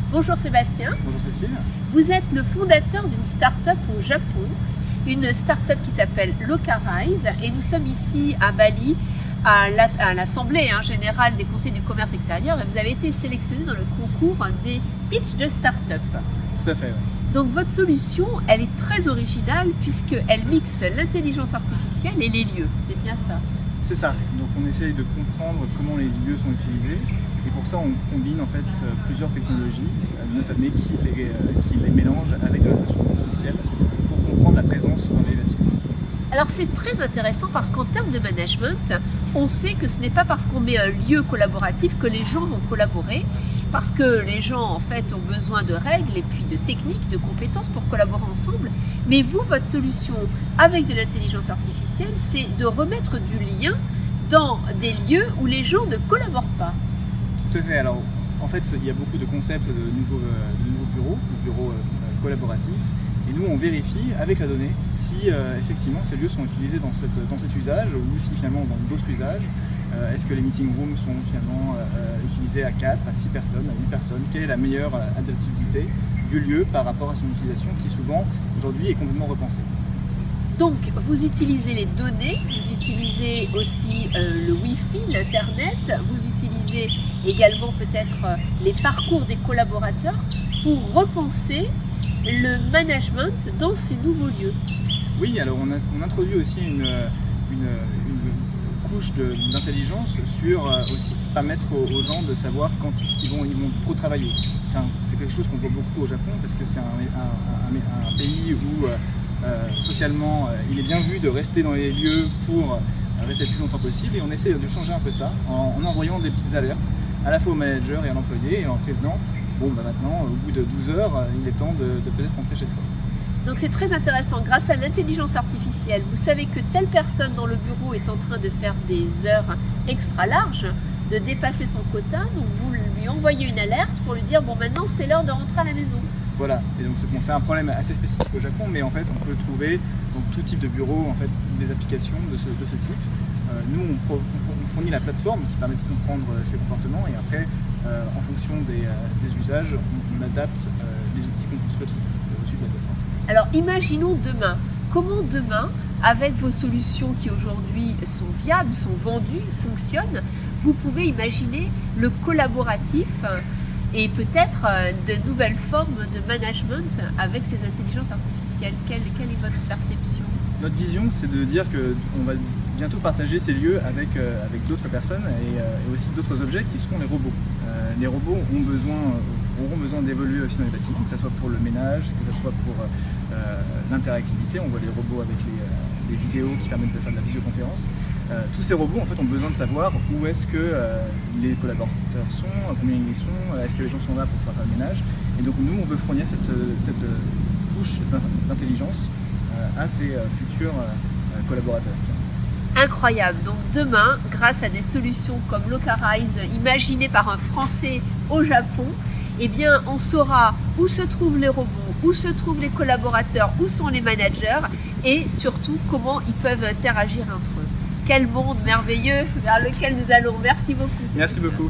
Bonjour Sébastien. Bonjour Cécile. Vous êtes le fondateur d'une start-up au Japon, une start-up qui s'appelle Locarize, et nous sommes ici à Bali à l'Assemblée générale des conseils du commerce extérieur, et vous avez été sélectionné dans le concours des pitchs de start-up. Tout à fait, oui. Donc votre solution, elle est très originale puisqu'elle mixe l'intelligence artificielle et les lieux, c'est bien ça? C'est ça. Donc on essaye de comprendre comment les lieux sont utilisés, et pour ça on combine en fait plusieurs technologies, notamment qui les mélangent avec de l'intelligence artificielle pour comprendre la présence dans les bâtiments. Alors c'est très intéressant parce qu'en termes de management, on sait que ce n'est pas parce qu'on met un lieu collaboratif que les gens vont collaborer, parce que les gens en fait ont besoin de règles et puis de techniques, de compétences pour collaborer ensemble. Mais vous, votre solution avec de l'intelligence artificielle, c'est de remettre du lien dans des lieux où les gens ne collaborent pas. Tout à fait. Alors en fait il y a beaucoup de concepts de nouveaux bureaux collaboratifs. Et nous, on vérifie avec la donnée si effectivement ces lieux sont utilisés dans cet usage ou si finalement dans d'autres usages. Est-ce que les meeting rooms sont finalement utilisés à 4, à 6 personnes, à 8 personnes? Quelle est la meilleure adaptabilité du lieu par rapport à son utilisation qui souvent aujourd'hui est complètement repensée? Donc vous utilisez les données, vous utilisez aussi le Wi-Fi, l'Internet, vous utilisez également peut-être les parcours des collaborateurs pour repenser le management dans ces nouveaux lieux. Oui, alors on introduit aussi une couche d'intelligence sur aussi permettre aux gens de savoir quand est-ce qu'ils vont trop travailler. C'est quelque chose qu'on voit beaucoup au Japon parce que c'est un pays où socialement il est bien vu de rester dans les lieux pour rester le plus longtemps possible, et on essaie de changer un peu ça en envoyant des petites alertes à la fois au manager et à l'employé et en prévenant bon, maintenant, au bout de 12 heures, il est temps de peut-être rentrer chez soi. Donc c'est très intéressant, grâce à l'intelligence artificielle, vous savez que telle personne dans le bureau est en train de faire des heures extra larges, de dépasser son quota, donc vous lui envoyez une alerte pour lui dire bon maintenant c'est l'heure de rentrer à la maison. Voilà, et donc c'est un problème assez spécifique au Japon, mais en fait on peut trouver dans tout type de bureau en fait, des applications de ce type. Nous on fournit la plateforme qui permet de comprendre ces comportements, et après en fonction des usages, on adapte les outils qu'on construit au-dessus de la plateforme. Alors imaginons demain, comment demain, avec vos solutions qui aujourd'hui sont viables, sont vendues, fonctionnent, vous pouvez imaginer le collaboratif et peut-être de nouvelles formes de management avec ces intelligences artificielles. Quelle est votre perception? Notre vision, c'est de dire qu'on va bientôt partager ces lieux avec d'autres personnes et aussi d'autres objets qui seront les robots. Les robots auront besoin d'évoluer aussi dans les bâtiments, que ce soit pour le ménage, que ce soit pour l'interactivité. On voit les robots avec les vidéos qui permettent de faire de la visioconférence. Tous ces robots en fait, ont besoin de savoir où est-ce que les collaborateurs sont, combien ils sont, est-ce que les gens sont là pour pouvoir faire le ménage. Et donc nous, on veut fournir cette couche d'intelligence à ces futurs collaborateurs. Incroyable. Donc demain, grâce à des solutions comme Locarize, imaginées par un Français au Japon, eh bien, on saura où se trouvent les robots, où se trouvent les collaborateurs, où sont les managers, et surtout comment ils peuvent interagir entre eux. Quel monde merveilleux vers lequel nous allons. Merci beaucoup. Merci beaucoup.